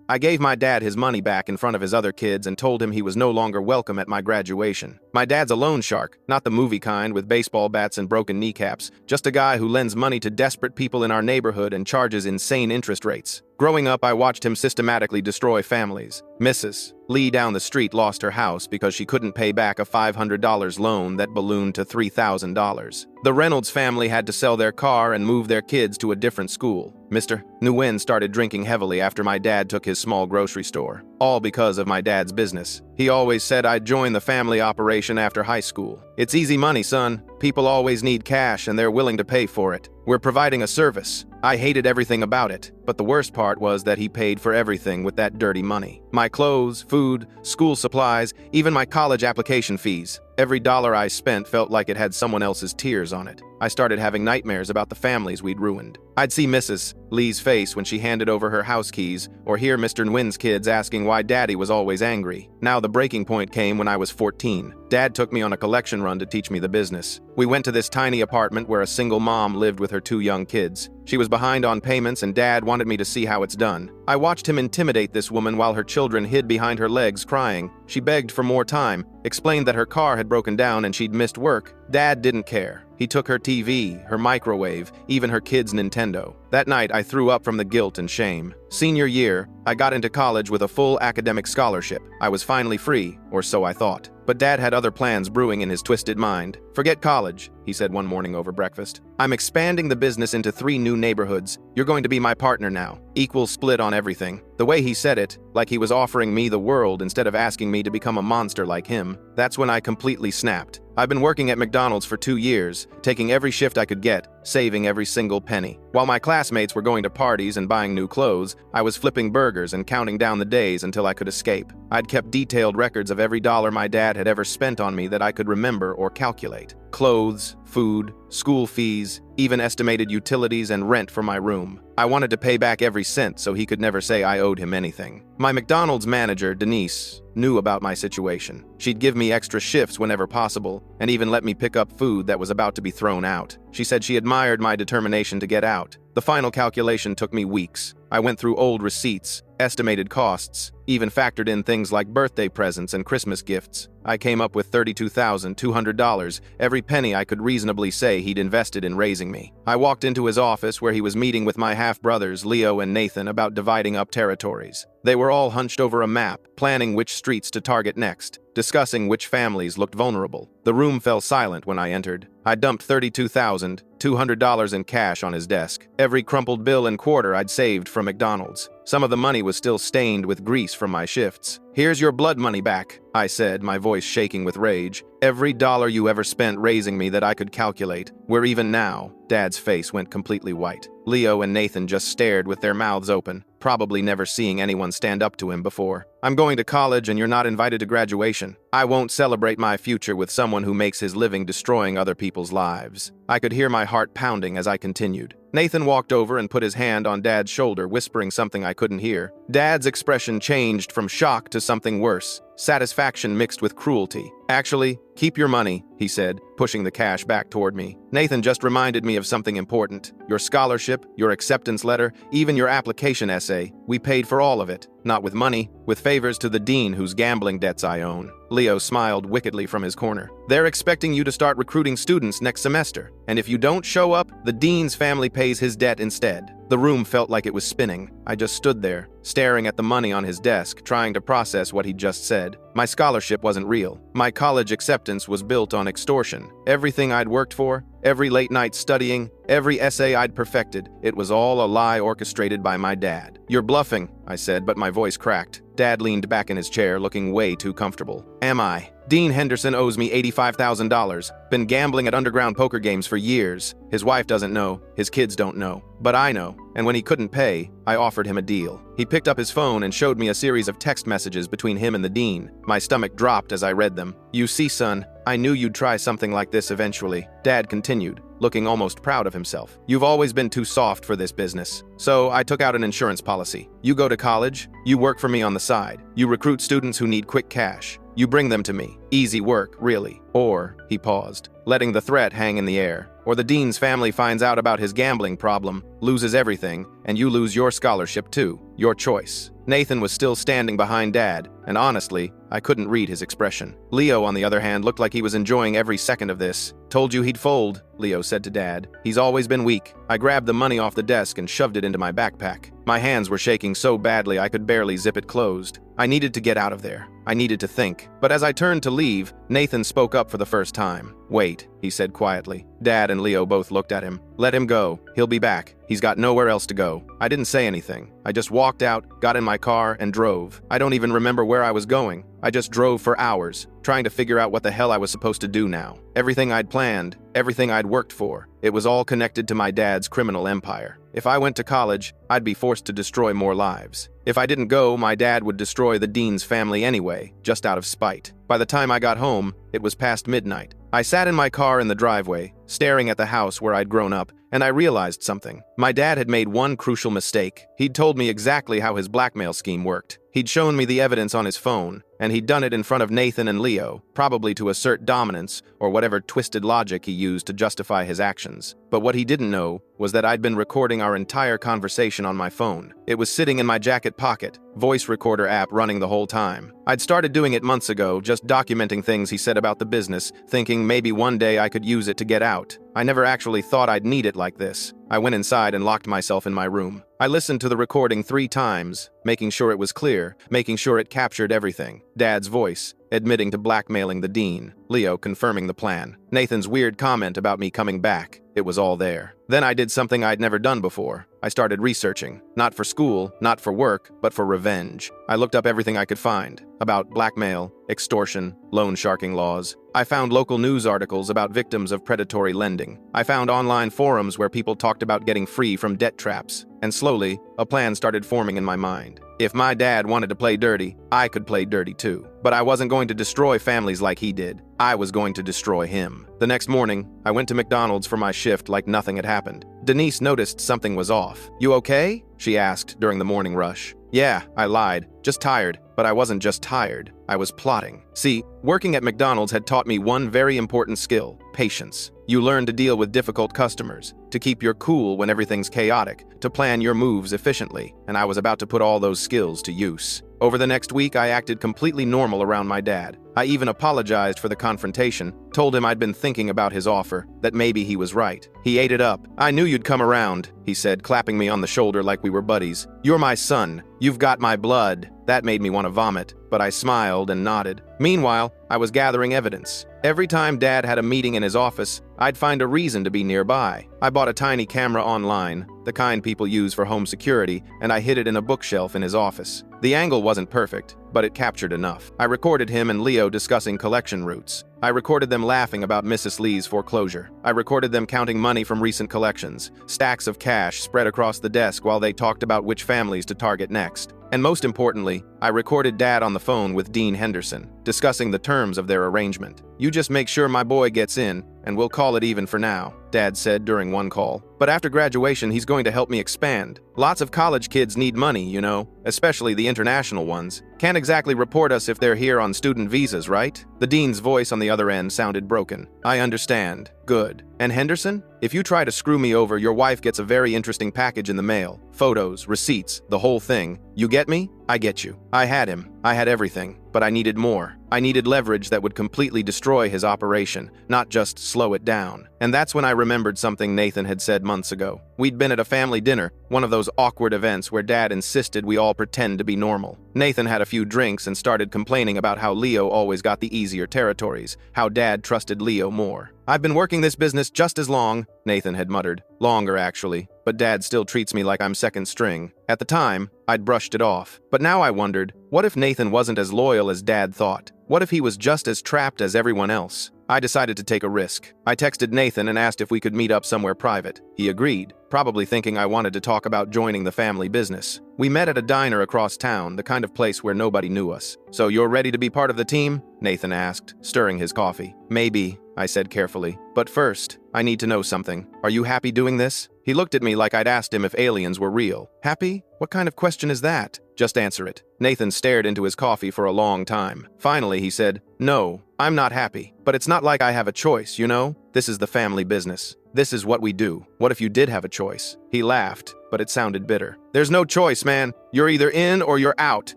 I gave my dad his money back in front of his other kids and told him he was no longer welcome at my graduation. My dad's a loan shark, not the movie kind with baseball bats and broken kneecaps, just a guy who lends money to desperate people in our neighborhood and charges insane interest rates. Growing up, I watched him systematically destroy families. Mrs. Lee down the street lost her house because she couldn't pay back a $500 loan that ballooned to $3,000. The Reynolds family had to sell their car and move their kids to a different school. Mr. Nguyen started drinking heavily after my dad took his small grocery store, all because of my dad's business. He always said I'd join the family operation after high school. It's easy money, son. People always need cash and they're willing to pay for it. We're providing a service. I hated everything about it, but the worst part was that he paid for everything with that dirty money. My clothes, food, school supplies, even my college application fees. Every dollar I spent felt like it had someone else's tears on it. I started having nightmares about the families we'd ruined. I'd see Mrs. Lee's face when she handed over her house keys, or hear Mr. Nguyen's kids asking why Daddy was always angry. Now the breaking point came when I was 14. Dad took me on a collection run to teach me the business. We went to this tiny apartment where a single mom lived with her 2 young kids. She was behind on payments and Dad wanted me to see how it's done. I watched him intimidate this woman while her children hid behind her legs crying. She begged for more time, explained that her car had broken down and she'd missed work. Dad didn't care. He took her TV, her microwave, even her kids' Nintendo. That night, I threw up from the guilt and shame. Senior year, I got into college with a full academic scholarship. I was finally free, or so I thought. But Dad had other plans brewing in his twisted mind. "Forget college," he said one morning over breakfast. "I'm expanding the business into 3 new neighborhoods. You're going to be my partner now. Equal split on everything." The way he said it, like he was offering me the world instead of asking me to become a monster like him, that's when I completely snapped. I've been working at McDonald's for 2 years, taking every shift I could get, saving every single penny. While my classmates were going to parties and buying new clothes, I was flipping burgers and counting down the days until I could escape. I'd kept detailed records of every dollar my dad had ever spent on me that I could remember or calculate. Clothes, food, school fees, even estimated utilities and rent for my room. I wanted to pay back every cent so he could never say I owed him anything. My McDonald's manager, Denise, knew about my situation. She'd give me extra shifts whenever possible, and even let me pick up food that was about to be thrown out. She said she admired my determination to get out. The final calculation took me weeks. I went through old receipts, estimated costs, even factored in things like birthday presents and Christmas gifts. I came up with $32,200, every penny I could reasonably say he'd invested in raising me. I walked into his office where he was meeting with my half-brothers, Leo and Nathan, about dividing up territories. They were all hunched over a map, planning which streets to target next, discussing which families looked vulnerable. The room fell silent when I entered. I dumped $32,200 in cash on his desk, every crumpled bill and quarter I'd saved from McDonald's. Some of the money was still stained with grease from my shifts. "Here's your blood money back," I said, my voice shaking with rage. "Every dollar you ever spent raising me that I could calculate. We're even now." Dad's face went completely white. Leo and Nathan just stared with their mouths open, probably never seeing anyone stand up to him before. "I'm going to college and you're not invited to graduation. I won't celebrate my future with someone who makes his living destroying other people's lives." I could hear my heart pounding as I continued. Nathan walked over and put his hand on Dad's shoulder, whispering something I couldn't hear. Dad's expression changed from shock to something worse, satisfaction mixed with cruelty. "Actually, keep your money," he said, pushing the cash back toward me. "Nathan just reminded me of something important. Your scholarship, your acceptance letter, even your application essay. We paid for all of it. Not with money, with favors to the dean whose gambling debts I own." Leo smiled wickedly from his corner. "They're expecting you to start recruiting students next semester, and if you don't show up, the dean's family pays his debt instead." The room felt like it was spinning. I just stood there, staring at the money on his desk, trying to process what he'd just said. My scholarship wasn't real. My college acceptance was built on extortion. Everything I'd worked for, every late night studying, every essay I'd perfected, it was all a lie orchestrated by my dad. "You're bluffing," I said, but my voice cracked. Dad leaned back in his chair, looking way too comfortable. "Am I? Dean Henderson owes me $85,000. Been gambling at underground poker games for years. His wife doesn't know. His kids don't know. But I know. And when he couldn't pay, I offered him a deal." He picked up his phone and showed me a series of text messages between him and the dean. My stomach dropped as I read them. "You see, son, I knew you'd try something like this eventually," Dad continued, looking almost proud of himself. "You've always been too soft for this business. So I took out an insurance policy. You go to college, you work for me on the side. You recruit students who need quick cash. You bring them to me. Easy work, really. Or," he paused, letting the threat hang in the air, or the dean's family finds out about his gambling problem, loses everything, and you lose your scholarship too. Your choice. Nathan was still standing behind Dad, and honestly, I couldn't read his expression. Leo, on the other hand, looked like he was enjoying every second of this. "Told you he'd fold," Leo said to Dad. "He's always been weak." I grabbed the money off the desk and shoved it into my backpack. My hands were shaking so badly I could barely zip it closed. I needed to get out of there. I needed to think. But as I turned to leave, Nathan spoke up for the first time. "Wait," he said quietly. Dad and Leo both looked at him. "Let him go. He'll be back. He's got nowhere else to go." I didn't say anything. I just walked out, got in my car, and drove. I don't even remember where I was going. I just drove for hours, trying to figure out what the hell I was supposed to do now. Everything I'd planned, everything I'd worked for, it was all connected to my dad's criminal empire. If I went to college, I'd be forced to destroy more lives. If I didn't go, my dad would destroy the dean's family anyway, just out of spite. By the time I got home, it was past midnight. I sat in my car in the driveway, staring at the house where I'd grown up, and I realized something. My dad had made one crucial mistake. He'd told me exactly how his blackmail scheme worked. He'd shown me the evidence on his phone, and he'd done it in front of Nathan and Leo, probably to assert dominance or whatever twisted logic he used to justify his actions. But what he didn't know was that I'd been recording our entire conversation on my phone. It was sitting in my jacket pocket, voice recorder app running the whole time. I'd started doing it months ago, just documenting things he said about the business, thinking maybe one day I could use it to get out. I never actually thought I'd need it like this. I went inside and locked myself in my room. I listened to the recording 3 times, making sure it was clear, making sure it captured everything. Dad's voice, admitting to blackmailing the dean. Leo confirming the plan. Nathan's weird comment about me coming back. It was all there. Then I did something I'd never done before. I started researching. Not for school, not for work, but for revenge. I looked up everything I could find. About blackmail, extortion, loan sharking laws. I found local news articles about victims of predatory lending. I found online forums where people talked about getting free from debt traps. And slowly, a plan started forming in my mind. If my dad wanted to play dirty, I could play dirty too. But I wasn't going to destroy families like he did. I was going to destroy him. The next morning, I went to McDonald's for my shift like nothing had happened. Denise noticed something was off. "You okay?" she asked during the morning rush. "Yeah," I lied. "Just tired." But I wasn't just tired. I was plotting. See, working at McDonald's had taught me one very important skill: patience. You learn to deal with difficult customers, to keep your cool when everything's chaotic, to plan your moves efficiently, and I was about to put all those skills to use. Over the next week, I acted completely normal around my dad. I even apologized for the confrontation, told him I'd been thinking about his offer, that maybe he was right. He ate it up. "I knew you'd come around," he said, clapping me on the shoulder like we were buddies. "You're my son. You've got my blood." That made me want to vomit, but I smiled and nodded. Meanwhile, I was gathering evidence. Every time Dad had a meeting in his office, I'd find a reason to be nearby. I bought a tiny camera online, the kind people use for home security, and I hid it in a bookshelf in his office. The angle wasn't perfect, but it captured enough. I recorded him and Leo discussing collection routes. I recorded them laughing about Mrs. Lee's foreclosure. I recorded them counting money from recent collections, stacks of cash spread across the desk while they talked about which families to target next. And most importantly, I recorded Dad on the phone with Dean Henderson, discussing the terms of their arrangement. "You just make sure my boy gets in, and we'll call it even for now," Dad said during one call. "But after graduation, he's going to help me expand. Lots of college kids need money, you know, especially the international ones. Can't exactly report us if they're here on student visas, right?" The dean's voice on the other end sounded broken. "I understand. Good. And Henderson? If you try to screw me over, your wife gets a very interesting package in the mail. Photos, receipts, the whole thing. You get me? I get you. I had him. I had everything. But I needed more. I needed leverage that would completely destroy his operation, not just slow it down. And that's when I remembered something Nathan had said months ago. We'd been at a family dinner, one of those awkward events where Dad insisted we all pretend to be normal. Nathan had a few drinks and started complaining about how Leo always got the easier territories, how Dad trusted Leo more. "I've been working this business just as long," Nathan had muttered. "Longer, actually. But Dad still treats me like I'm second string." At the time, I'd brushed it off. But now I wondered, what if Nathan wasn't as loyal as Dad thought? What if he was just as trapped as everyone else? I decided to take a risk. I texted Nathan and asked if we could meet up somewhere private. He agreed, probably thinking I wanted to talk about joining the family business. We met at a diner across town, the kind of place where nobody knew us. "So you're ready to be part of the team?" Nathan asked, stirring his coffee. "Maybe," I said carefully. "But first, I need to know something. Are you happy doing this?" He looked at me like I'd asked him if aliens were real. "Happy? What kind of question is that?" "Just answer it." Nathan stared into his coffee for a long time. Finally, he said, "No, I'm not happy. But it's not like I have a choice, you know? This is the family business. This is what we do. What if you did have a choice? He laughed, but it sounded bitter. There's no choice, man. You're either in or you're out.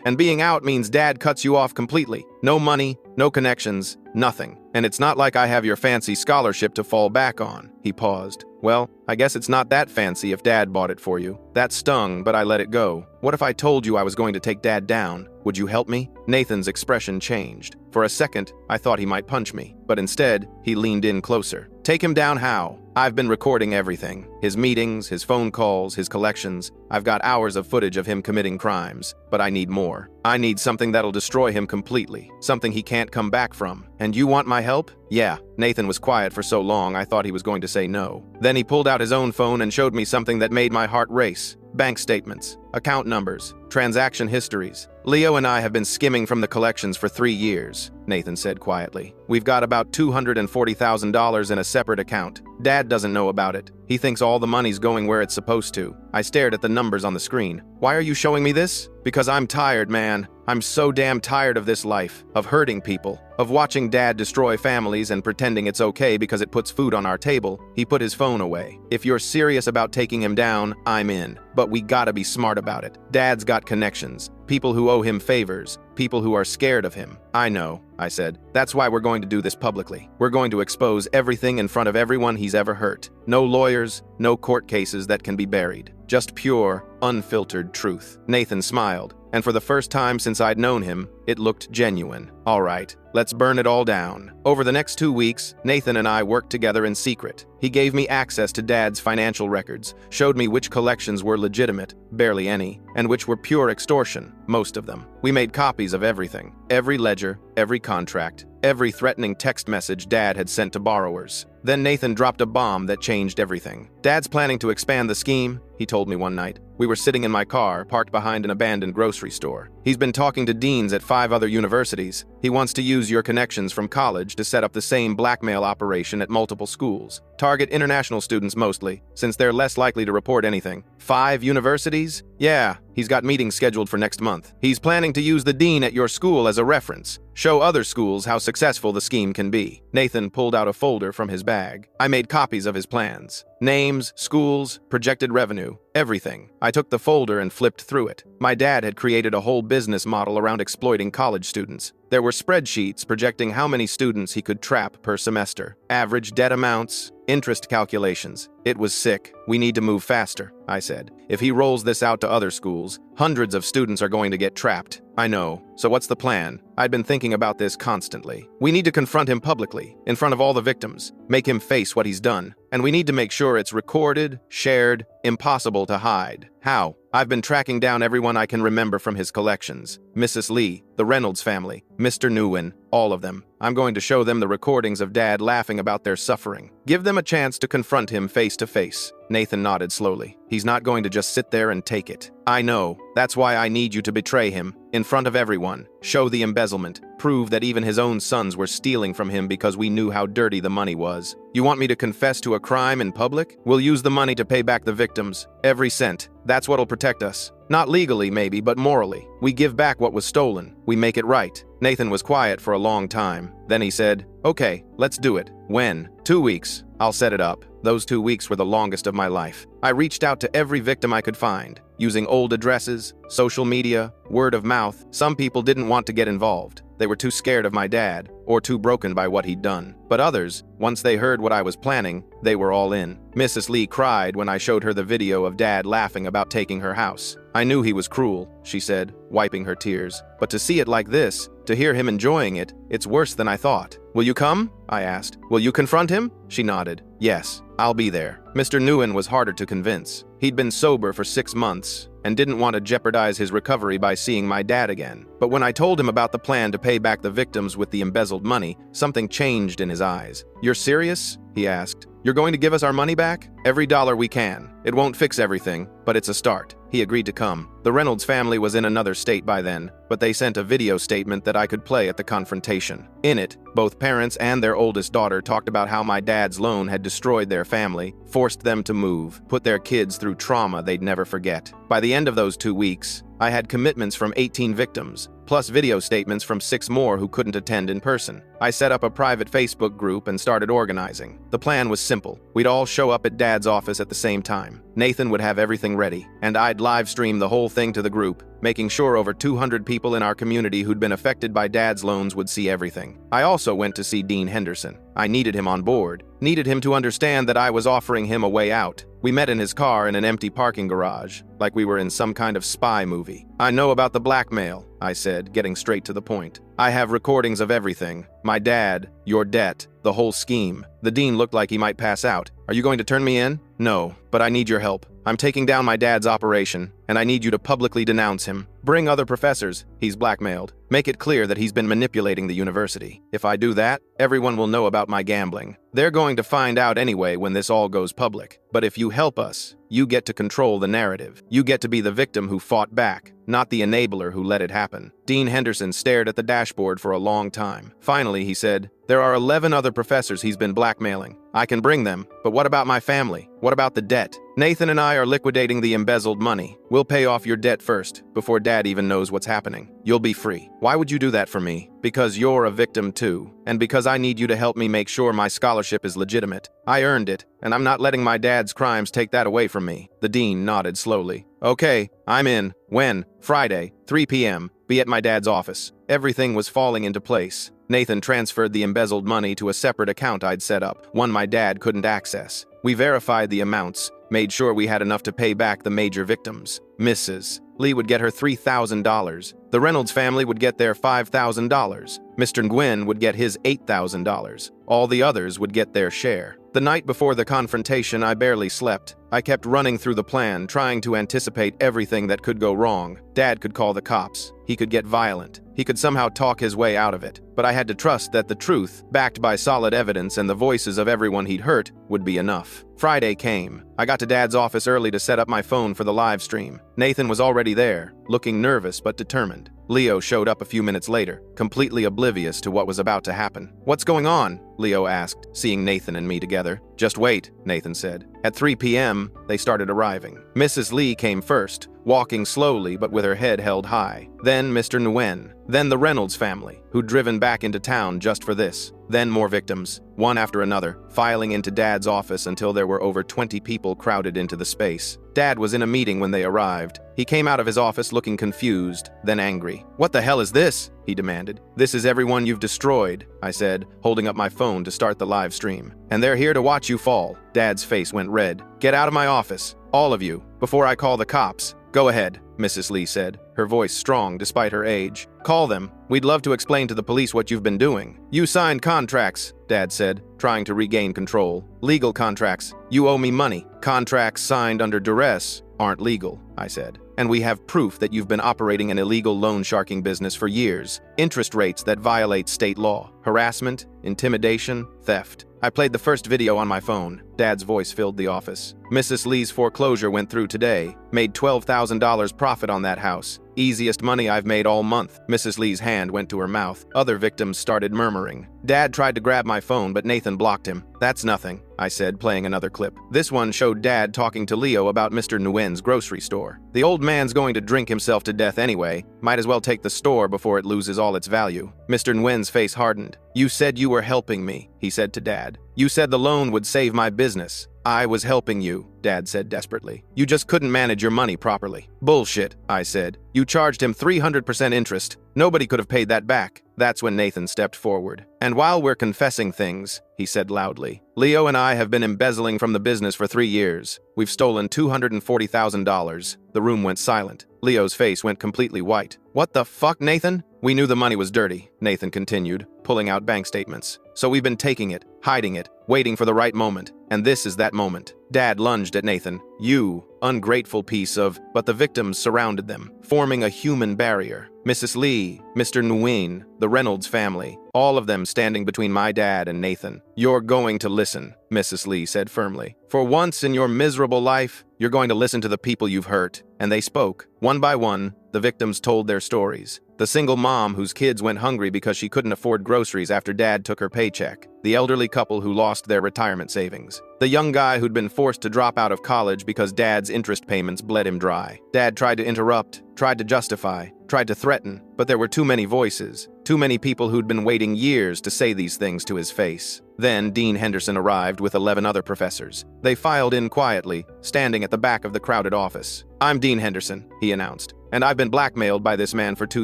And being out means Dad cuts you off completely. No money, no connections, nothing. And it's not like I have your fancy scholarship to fall back on. He paused. Well, I guess it's not that fancy if Dad bought it for you. That stung, but I let it go. What if I told you I was going to take Dad down? Would you help me? Nathan's expression changed. For a second, I thought he might punch me, but instead, he leaned in closer. Take him down how? I've been recording everything. His meetings, his phone calls, his collections. I've got hours of footage of him committing crimes, but I need more. I need something that'll destroy him completely, something he can't come back from. And you want my help? Yeah. Nathan was quiet for so long I thought he was going to say no. Then he pulled out his own phone and showed me something that made my heart race. Bank statements, account numbers, transaction histories. Leo and I have been skimming from the collections for 3 years, Nathan said quietly. We've got about $240,000 in a separate account. Dad doesn't know about it. He thinks all the money's going where it's supposed to. I stared at the numbers on the screen. Why are you showing me this? Because I'm tired, man. I'm so damn tired of this life, of hurting people, of watching Dad destroy families and pretending it's okay because it puts food on our table. He put his phone away. If you're serious about taking him down, I'm in. But we gotta be smart about it. Dad's got connections. People who owe him favors. People who are scared of him. I know, I said. That's why we're going to do this publicly. We're going to expose everything in front of everyone he's ever hurt. No lawyers, no court cases that can be buried. Just pure, unfiltered truth. Nathan smiled, and for the first time since I'd known him, it looked genuine. All right, let's burn it all down. Over the next 2 weeks, Nathan and I worked together in secret. He gave me access to Dad's financial records, showed me which collections were legitimate, barely any, and which were pure extortion, most of them. We made copies of everything, every ledger, every contract, every threatening text message Dad had sent to borrowers. Then Nathan dropped a bomb that changed everything. Dad's planning to expand the scheme, he told me one night. We were sitting in my car, parked behind an abandoned grocery store. He's been talking to deans at 5 other universities. He wants to use your connections from college to set up the same blackmail operation at multiple schools. Target international students mostly, since they're less likely to report anything. 5 universities? Yeah, he's got meetings scheduled for next month. He's planning to use the dean at your school as a reference. Show other schools how successful the scheme can be. Nathan pulled out a folder from his bag. I made copies of his plans. Names, schools, projected revenue, everything. I took the folder and flipped through it. My dad had created a whole business model around exploiting college students. There were spreadsheets projecting how many students he could trap per semester, average debt amounts, interest calculations. It was sick. We need to move faster, I said. If he rolls this out to other schools, hundreds of students are going to get trapped. I know. So what's the plan? I'd been thinking about this constantly. We need to confront him publicly, in front of all the victims, make him face what he's done. And we need to make sure it's recorded, shared, impossible to hide. How? I've been tracking down everyone I can remember from his collections. Mrs. Lee, the Reynolds family, Mr. Nguyen, all of them. I'm going to show them the recordings of Dad laughing about their suffering. Give them a chance to confront him face to face. Nathan nodded slowly. He's not going to just sit there and take it. I know. That's why I need you to betray him, in front of everyone. Show the embezzlement. Prove that even his own sons were stealing from him because we knew how dirty the money was. You want me to confess to a crime in public? We'll use the money to pay back the victims. Every cent. That's what'll protect us. Not legally, maybe, but morally. We give back what was stolen. We make it right. Nathan was quiet for a long time. Then he said, "Okay, let's do it." When? 2 weeks. I'll set it up. Those 2 weeks were the longest of my life. I reached out to every victim I could find, using old addresses, social media, word of mouth. Some people didn't want to get involved. They were too scared of my dad, or too broken by what he'd done. But others, once they heard what I was planning, they were all in. Mrs. Lee cried when I showed her the video of Dad laughing about taking her house. I knew he was cruel, she said, wiping her tears. But to see it like this, to hear him enjoying it, it's worse than I thought. Will you come? I asked. Will you confront him? She nodded. Yes, I'll be there. Mr. Nguyen was harder to convince. He'd been sober for 6 months and didn't want to jeopardize his recovery by seeing my dad again. But when I told him about the plan to pay back the victims with the embezzled money, something changed in his eyes. You're serious? He asked. You're going to give us our money back? Every dollar we can. It won't fix everything, but it's a start. He agreed to come. The Reynolds family was in another state by then, but they sent a video statement that I could play at the confrontation. In it, both parents and their oldest daughter talked about how my dad's loan had destroyed their family, forced them to move, put their kids through trauma they'd never forget. By the end of those 2 weeks, I had commitments from 18 victims, plus video statements from 6 more who couldn't attend in person. I set up a private Facebook group and started organizing. The plan was simple. We'd all show up at Dad's office at the same time. Nathan would have everything ready, and I'd live stream the whole thing to the group, making sure over 200 people in our community who'd been affected by Dad's loans would see everything. I also went to see Dean Henderson. I needed him on board, needed him to understand that I was offering him a way out. We met in his car in an empty parking garage, like we were in some kind of spy movie. I know about the blackmail, I said, getting straight to the point. I have recordings of everything. My dad, your debt, the whole scheme. The dean looked like he might pass out. Are you going to turn me in? No, but I need your help. I'm taking down my dad's operation, and I need you to publicly denounce him. Bring other professors. He's blackmailed. Make it clear that he's been manipulating the university. If I do that, everyone will know about my gambling. They're going to find out anyway when this all goes public. But if you help us, you get to control the narrative. You get to be the victim who fought back, not the enabler who let it happen. Dean Henderson stared at the dashboard for a long time. Finally, he said, "There are 11 other professors he's been blackmailing. I can bring them, but what about my family? What about the debt? Nathan and I are liquidating the embezzled money. We'll pay off your debt first, before Dad even knows what's happening. You'll be free." Why would you do that for me? Because you're a victim too, and because I need you to help me make sure my scholarship is legitimate. I earned it, and I'm not letting my dad's crimes take that away from me. The dean nodded slowly. Okay, I'm in. When? Friday, 3 p.m. Be at my dad's office. Everything was falling into place. Nathan transferred the embezzled money to a separate account I'd set up, one my dad couldn't access. We verified the amounts, made sure we had enough to pay back the major victims. Mrs. Lee would get her $3,000. The Reynolds family would get their $5,000. Mr. Nguyen would get his $8,000. All the others would get their share. The night before the confrontation, I barely slept. I kept running through the plan, trying to anticipate everything that could go wrong. Dad could call the cops. He could get violent. He could somehow talk his way out of it. But I had to trust that the truth, backed by solid evidence and the voices of everyone he'd hurt, would be enough. Friday came. I got to Dad's office early to set up my phone for the live stream. Nathan was already there, looking nervous but determined. Leo showed up a few minutes later, completely oblivious to what was about to happen. "What's going on?" Leo asked, seeing Nathan and me together. "Just wait," Nathan said. At 3 p.m., they started arriving. Mrs. Lee came first, walking slowly but with her head held high. Then Mr. Nguyen. Then the Reynolds family, who'd driven back into town just for this. Then more victims, one after another, filing into Dad's office until there were over 20 people crowded into the space. Dad was in a meeting when they arrived. He came out of his office looking confused, then angry. "What the hell is this?" he demanded. "This is everyone you've destroyed," I said, holding up my phone to start the live stream. "And they're here to watch you fall." Dad's face went red. "Get out of my office, all of you, before I call the cops." "Go ahead," Mrs. Lee said, her voice strong despite her age. "Call them. We'd love to explain to the police what you've been doing." "You signed contracts," Dad said, trying to regain control. "Legal contracts. You owe me money. Contracts signed under duress aren't legal," I said. "And we have proof that you've been operating an illegal loan sharking business for years. Interest rates that violate state law. Harassment, intimidation, theft." I played the first video on my phone. Dad's voice filled the office. "Mrs. Lee's foreclosure went through today. Made $12,000 profit on that house. Easiest money I've made all month." Mrs. Lee's hand went to her mouth. Other victims started murmuring. Dad tried to grab my phone, but Nathan blocked him. "That's nothing," I said, playing another clip. This one showed Dad talking to Leo about Mr. Nguyen's grocery store. "The old man's going to drink himself to death anyway. Might as well take the store before it loses all its value." Mr. Nguyen's face hardened. "You said you were helping me," he said to Dad. "You said the loan would save my business." "I was helping you," Dad said desperately. "You just couldn't manage your money properly." "Bullshit," I said. "You charged him 300% interest. Nobody could have paid that back." That's when Nathan stepped forward. "And while we're confessing things," he said loudly, "Leo and I have been embezzling from the business for 3 years. We've stolen $240,000. The room went silent. Leo's face went completely white. "What the fuck, Nathan?" "We knew the money was dirty," Nathan continued, pulling out bank statements. "So we've been taking it, hiding it, waiting for the right moment. And this is that moment. Dad lunged at Nathan. "You ungrateful piece of..." But the victims surrounded them, forming a human barrier. Mrs. Lee, Mr. Nguyen, the Reynolds family, all of them standing between my dad and Nathan. "You're going to listen," Mrs. Lee said firmly. "For once in your miserable life, you're going to listen to the people you've hurt." And they spoke. One by one, the victims told their stories. The single mom whose kids went hungry because she couldn't afford groceries after Dad took her paycheck. The elderly couple who lost their retirement savings. The young guy who'd been forced to drop out of college because Dad's interest payments bled him dry. Dad tried to interrupt, tried to justify, tried to threaten, but there were too many voices, too many people who'd been waiting years to say these things to his face. Then Dean Henderson arrived with 11 other professors. They filed in quietly, standing at the back of the crowded office. "I'm Dean Henderson," he announced, "and I've been blackmailed by this man for 2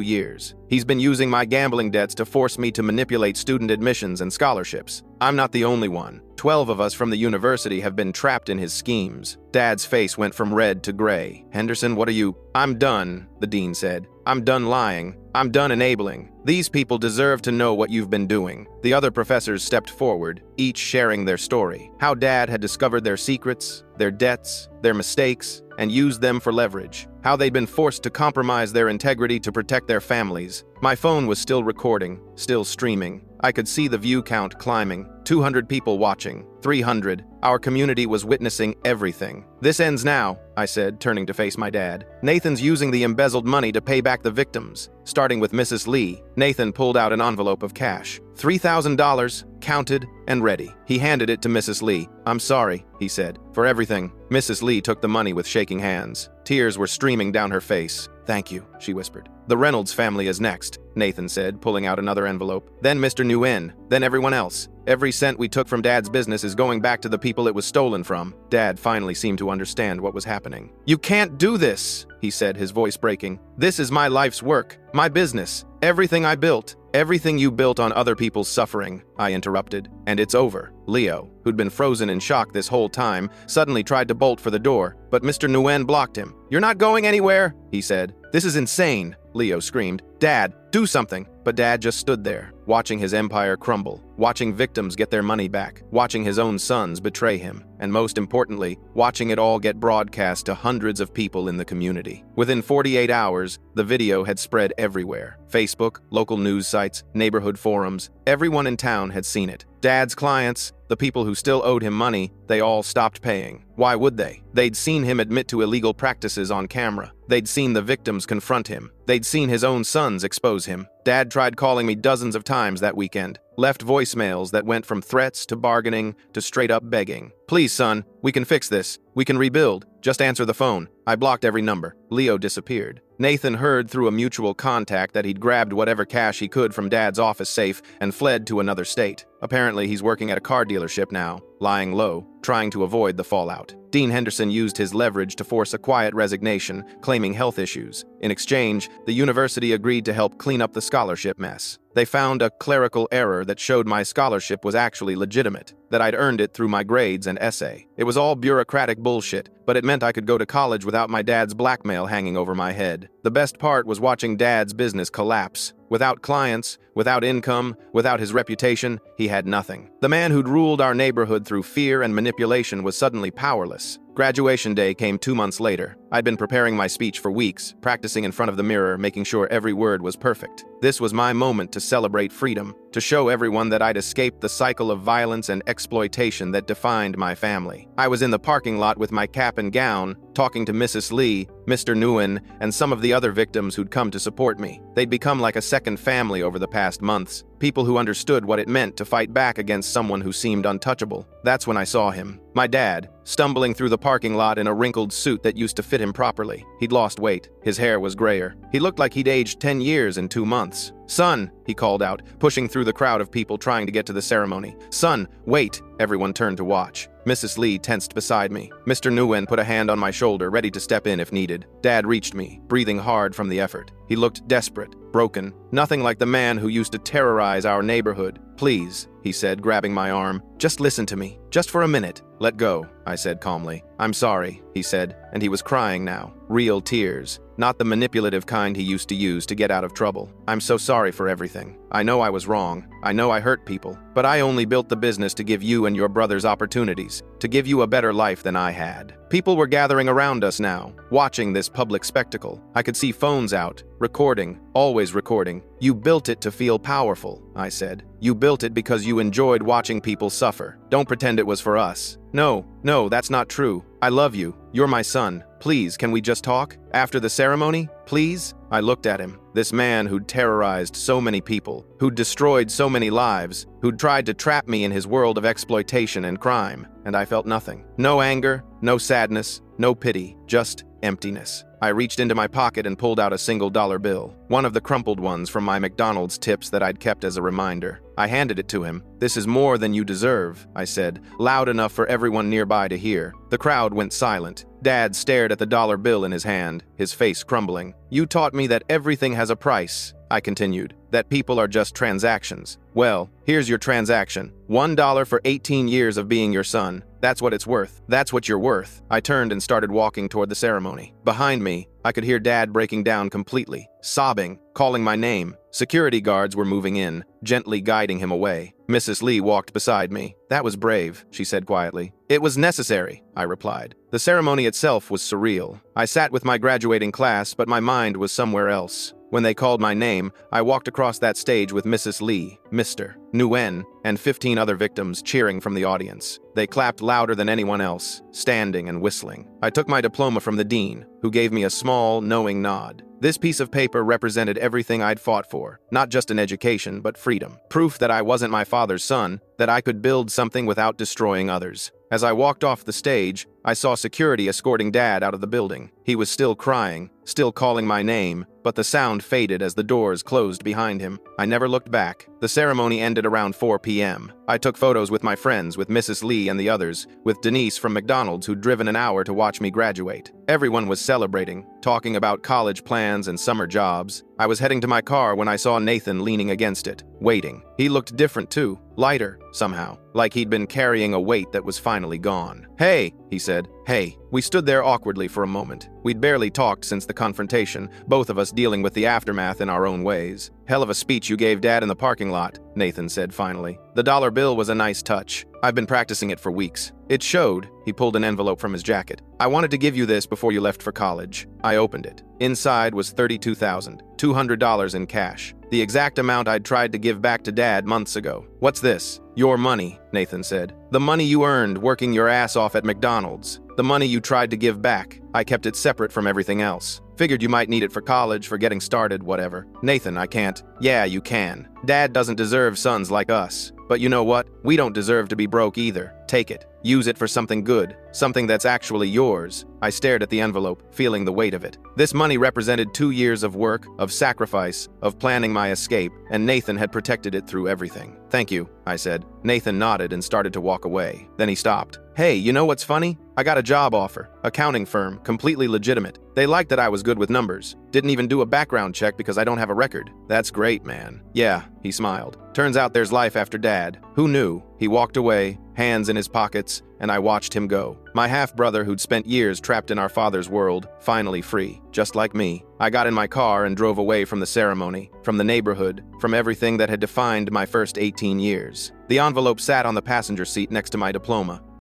years. He's been using my gambling debts to force me to manipulate student admissions and scholarships. I'm not the only one. 12 of us from the university have been trapped in his schemes." Dad's face went from red to gray. "Henderson, what are you—" "I'm done," the dean said. "I'm done lying. I'm done enabling. These people deserve to know what you've been doing." The other professors stepped forward, each sharing their story. How Dad had discovered their secrets, their debts, their mistakes, and used them for leverage. How they'd been forced to compromise their integrity to protect their families. My phone was still recording, still streaming. I could see the view count climbing. 200 people watching. 300. Our community was witnessing everything. "This ends now," I said, turning to face my dad. "Nathan's using the embezzled money to pay back the victims." Starting with Mrs. Lee, Nathan pulled out an envelope of cash. $3,000, counted and ready. He handed it to Mrs. Lee. "I'm sorry," he said, "for everything." Mrs. Lee took the money with shaking hands. Tears were streaming down her face. "Thank you," she whispered. "The Reynolds family is next," Nathan said, pulling out another envelope. "Then Mr. Nguyen, then everyone else. Every cent we took from Dad's business is going back to the people it was stolen from." Dad finally seemed to understand what was happening. "You can't do this," he said, his voice breaking. "This is my life's work, my business, everything I built." "Everything you built on other people's suffering," I interrupted. "And it's over." Leo, who'd been frozen in shock this whole time, suddenly tried to bolt for the door, but Mr. Nguyen blocked him. "You're not going anywhere," he said. "This is insane," Leo screamed. "Dad, do something." But Dad just stood there, watching his empire crumble, watching victims get their money back, watching his own sons betray him, and most importantly, watching it all get broadcast to hundreds of people in the community. Within 48 hours, the video had spread everywhere. Facebook, local news sites, neighborhood forums, everyone in town had seen it. Dad's clients, the people who still owed him money, they all stopped paying. Why would they? They'd seen him admit to illegal practices on camera. They'd seen the victims confront him. They'd seen his own sons expose him. Dad tried calling me dozens of times that weekend, left voicemails that went from threats to bargaining to straight up begging. "Please, son, we can fix this. We can rebuild. Just answer the phone." I blocked every number. Leo disappeared. Nathan heard through a mutual contact that he'd grabbed whatever cash he could from Dad's office safe and fled to another state. Apparently, he's working at a car dealership now, lying low, trying to avoid the fallout. Dean Henderson used his leverage to force a quiet resignation, claiming health issues. In exchange, the university agreed to help clean up the scholarship mess. They found a clerical error that showed my scholarship was actually legitimate, that I'd earned it through my grades and essay. It was all bureaucratic bullshit, but it meant I could go to college without my dad's blackmail hanging over my head. The best part was watching Dad's business collapse. Without clients, without income, without his reputation, he had nothing. The man who'd ruled our neighborhood through fear and manipulation was suddenly powerless. Graduation day came 2 months later. I'd been preparing my speech for weeks, practicing in front of the mirror, making sure every word was perfect. This was my moment to celebrate freedom, to show everyone that I'd escaped the cycle of violence and exploitation that defined my family. I was in the parking lot with my cap and gown, talking to Mrs. Lee, Mr. Nguyen, and some of the other victims who'd come to support me. They'd become like a second family over the past months, people who understood what it meant to fight back against someone who seemed untouchable. That's when I saw him. My dad, stumbling through the parking lot in a wrinkled suit that used to fit him properly. He'd lost weight. His hair was grayer. He looked like he'd aged 10 years in 2 months. "Son," he called out, pushing through the crowd of people trying to get to the ceremony. "Son, wait!" Everyone turned to watch. Mrs. Lee tensed beside me. Mr. Nguyen put a hand on my shoulder, ready to step in if needed. Dad reached me, breathing hard from the effort. He looked desperate, broken, nothing like the man who used to terrorize our neighborhood. "Please," he said, grabbing my arm. "Just listen to me. Just for a minute." "Let go," I said calmly. "I'm sorry," he said, and he was crying now. Real tears. not the manipulative kind he used to use to get out of trouble. I'm so sorry for everything. I know I was wrong. I know I hurt people. But I only built the business to give you and your brothers opportunities, to give you a better life than I had. People were gathering around us now, watching this public spectacle. I could see phones out, recording, always recording. You built it to feel powerful, I said. You built it because you enjoyed watching people suffer. Don't pretend it was for us. No, that's not true. I love you. You're my son. Please, can we just talk? After the ceremony? Please? I looked at him. This man who'd terrorized so many people, who'd destroyed so many lives, who'd tried to trap me in his world of exploitation and crime, and I felt nothing. No anger, no sadness, no pity, just emptiness. I reached into my pocket and pulled out a single dollar bill, one of the crumpled ones from my McDonald's tips that I'd kept as a reminder. I handed it to him. "This is more than you deserve," I said, loud enough for everyone nearby to hear. The crowd went silent. Dad stared at the dollar bill in his hand, his face crumbling. "You taught me that everything has a price," I continued, "that people are just transactions. Well, here's your transaction. $1 for 18 years of being your son. That's what it's worth. That's what you're worth." I turned and started walking toward the ceremony. Behind me, I could hear Dad breaking down completely, sobbing, calling my name. Security guards were moving in, gently guiding him away. Mrs. Lee walked beside me. "That was brave," she said quietly. "It was necessary," I replied. The ceremony itself was surreal. I sat with my graduating class, but my mind was somewhere else. When they called my name, I walked across that stage with Mrs. Lee, Mr. Nguyen, and 15 other victims cheering from the audience. They clapped louder than anyone else, standing and whistling. I took my diploma from the dean, who gave me a small, knowing nod. This piece of paper represented everything I'd fought for, not just an education, but freedom. Proof that I wasn't my father's son, that I could build something without destroying others. As I walked off the stage, I saw security escorting Dad out of the building. He was still crying, still calling my name, but the sound faded as the doors closed behind him. I never looked back. The ceremony ended around 4 p.m. I took photos with my friends, with Mrs. Lee and the others, with Denise from McDonald's who'd driven an hour to watch me graduate. Everyone was celebrating, talking about college plans and summer jobs. I was heading to my car when I saw Nathan leaning against it, waiting. He looked different too, lighter, somehow, like he'd been carrying a weight that was finally gone. "Hey," he said. "Hey." We stood there awkwardly for a moment. We'd barely talked since the confrontation, both of us dealing with the aftermath in our own ways. "Hell of a speech you gave Dad in the parking lot," Nathan said finally. "The dollar bill was a nice touch. I've been practicing it for weeks. It showed." He pulled an envelope from his jacket. "I wanted to give you this before you left for college." I opened it. Inside was $32,200 in cash, the exact amount I'd tried to give back to Dad months ago. "What's this?" "Your money," Nathan said. "The money you earned working your ass off at McDonald's. The money you tried to give back. I kept it separate from everything else. Figured you might need it for college, for getting started, whatever." "Nathan, I can't." "Yeah, you can. Dad doesn't deserve sons like us. But you know what? We don't deserve to be broke either. Take it. Use it for something good, something that's actually yours." I stared at the envelope, feeling the weight of it. This money represented 2 years of work, of sacrifice, of planning my escape, and Nathan had protected it through everything. "Thank you," I said. Nathan nodded and started to walk away. Then he stopped. "Hey, you know what's funny? I got a job offer. Accounting firm, completely legitimate. They liked that I was good with numbers. Didn't even do a background check because I don't have a record." "That's great, man." "Yeah," he smiled. "Turns out there's life after Dad. Who knew?" He walked away, hands in his pockets, and I watched him go. My half-brother who'd spent years trapped in our father's world, finally free, just like me. I got in my car and drove away from the ceremony, from the neighborhood, from everything that had defined my first 18 years. The envelope sat on the passenger seat next to my diploma.